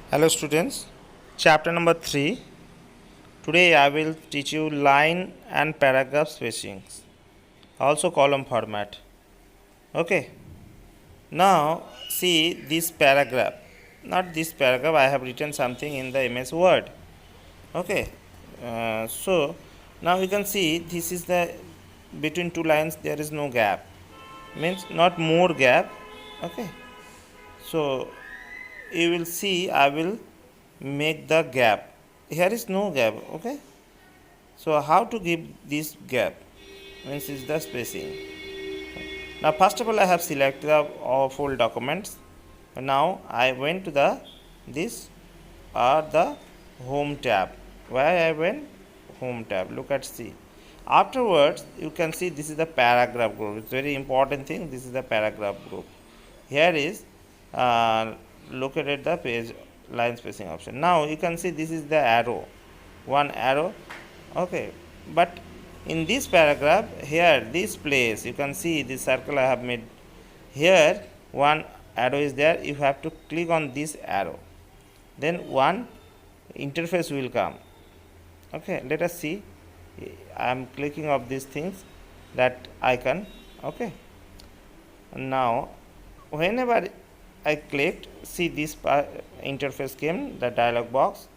Hello students, chapter number 3. Today I will teach you line and paragraph spacings, also column format. Okay, now see this paragraph. Not this paragraph, I have written something in the MS Word. Okay, so now you can see this is the between two lines there is no gap, means not more gap. Okay, so you will see I will make the gap. Here is no gap. Okay, so how to give this gap means is the spacing. Now first of all I have selected the all full documents. Now I went to the this are the home tab. Why I went home tab? Look at see. Afterwards you can see this is the paragraph group. It's very important thing. This is the paragraph group. Here is located the page line spacing option. Now you can see this is the arrow, one arrow. Okay, but in this paragraph here this place you can see this circle I have made here, one arrow is there. You have to click on this arrow, then one interface will come. Okay, let us see. I am clicking of these things, that icon. Okay, now whenever I clicked, see this interface came, the dialog box.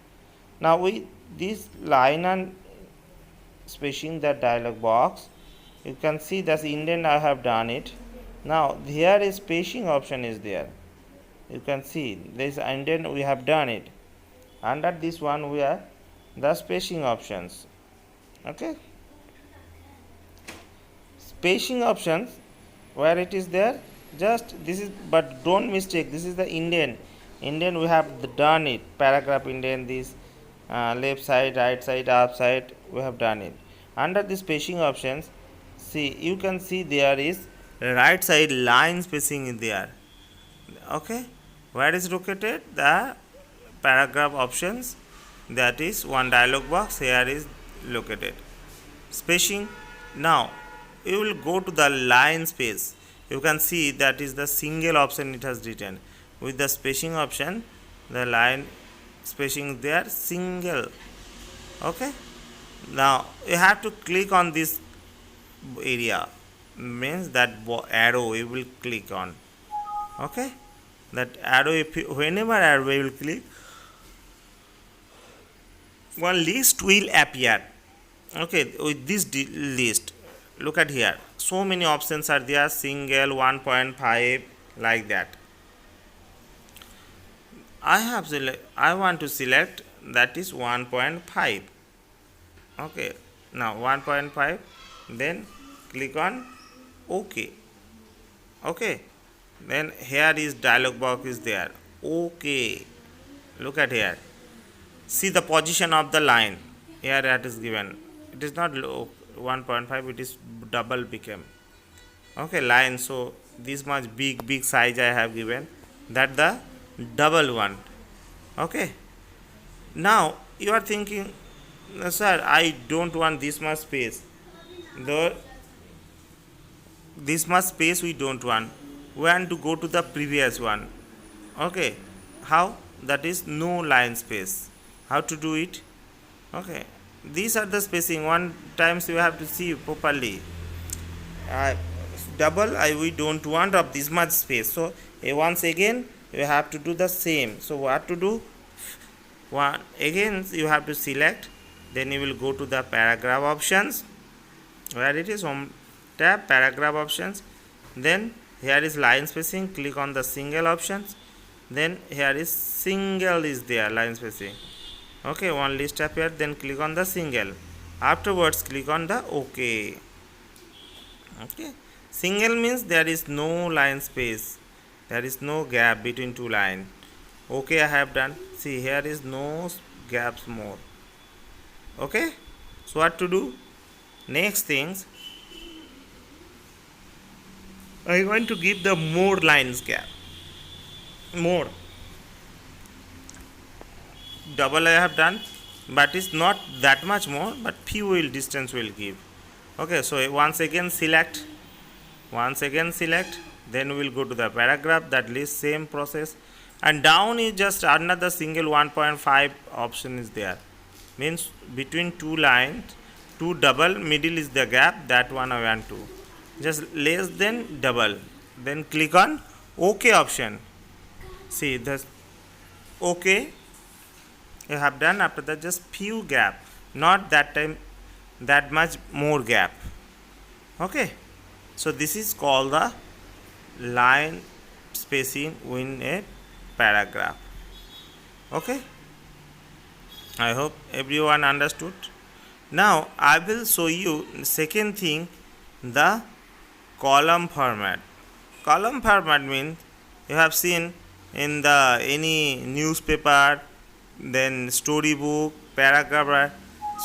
Now with this line and spacing the dialog box, you can see that indent I have done it. Now here is spacing option is there. You can see this indent we have done it. Under this one we are the spacing options. Okay, spacing options where it is there, just this is, but don't mistake, this is the indent we have done it, paragraph indent, this left side, right side, up side we have done it. Under the spacing options, see you can see there is right side line spacing is there. Okay, where is located the paragraph options, that is one dialog box here is located. Spacing, now you will go to the line space. You can see that is the single option it has written. With the spacing option, the line spacing there single. Okay, now you have to click on this area, means that arrow you will click on. Okay, that arrow, if you, whenever arrow you will click, one list will appear. Okay, with this list, look at here, so many options are there, single, 1.5, like that. I want to select that is 1.5. Okay, now 1.5, then click on OK. Okay, then here is dialog box is there. Okay, look at here, see the position of the line here, it is given, it is not 1.5, it is double became. Okay, line, so this much big size I have given, that the double one. Okay, now you are thinking, sir, I don't want this much space, the this much space we don't want, we want to go to the previous one. Okay, how? That is no line space. How to do it? Okay, these are the spacing, one times you have to see properly. Double we don't want of this much space, so once again you have to do the same. So what to do? One again you have to select, then you will go to the paragraph options, where it is home tab, paragraph options, then here is line spacing, click on the single options, then here is single is there, line spacing. Okay, one list appeared, then click on the single, afterwards click on the OK. Okay, single means there is no line space, there is no gap between two lines. Okay, I have done, see here is no gaps more. Okay, so what to do? Next things, I want to give the more lines gap, more. Double I have done, but it's not that much more, but few will distance will give. Okay, so once again select, then we will go to the paragraph, that list same process, and down is just another single 1.5 option is there, means between two lines, two double, middle is the gap, that one I want to just less than double, then click on OK option. See this OK you have done. After that just few gap, not that time that much more gap. Okay, so this is called the line spacing in a paragraph. Okay, I hope everyone understood. Now I will show you second thing, the column format. Column format means you have seen in the any newspaper, then storybook, paragraph.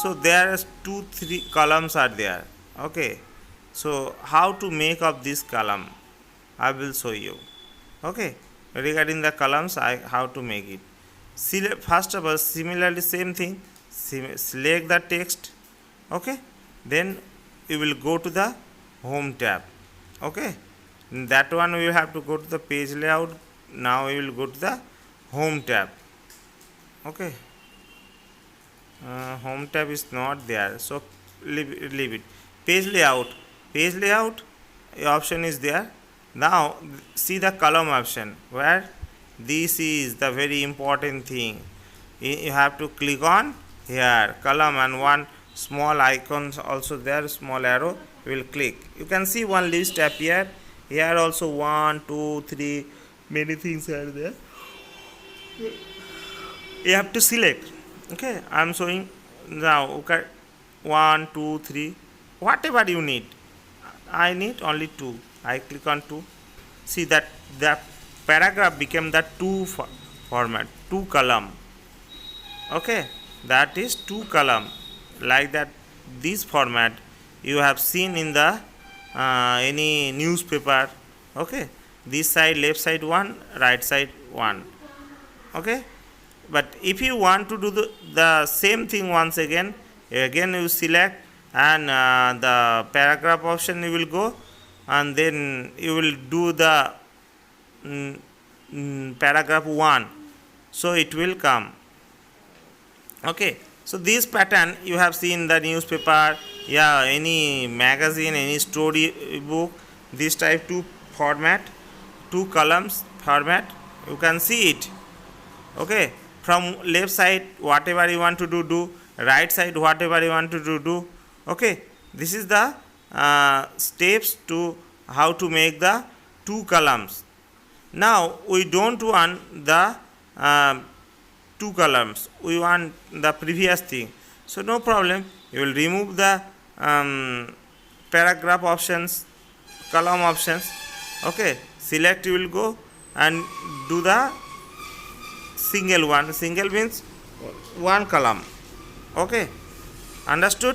So there is 2-3 columns are there. Okay, so how to make up this column I will show you. Okay, regarding the columns, how to make it. First of all, similarly same thing, select the text. Okay, then you will go to the home tab. Okay, in that one we will have to go to the page layout. Now we will go to the home tab. Okay, home tab is not there, so leave it. Page layout option is there. Now see the column option, where this is the very important thing. You have to click on here column, and one small icon also there, small arrow, you will click. You can see one list appear here also, 1 2 3, many things are there. You have to select. Okay, I am showing now. Okay, 1 2 3, whatever you need. I need only 2. I click on 2. See that the paragraph became the 2 format, 2 column. Okay, that is 2 column, like that. This format you have seen in the any newspaper. Okay, this side, left side one, right side one. Okay, but if you want to do the same thing once again you select, and the paragraph option you will go, and then you will do the paragraph 1, so it will come. Okay, so this pattern you have seen the newspaper, any magazine, any story book, this type 2 format, 2 columns format, you can see it. Okay, from left side whatever you want to do, right side whatever you want to do. Okay, this is the steps to how to make the 2 columns. Now we don't want the 2 columns, we want the previous thing. So no problem, you will remove the paragraph options, column options. Okay, select, you will go and do the single one. Single means 1 column. Okay, understood?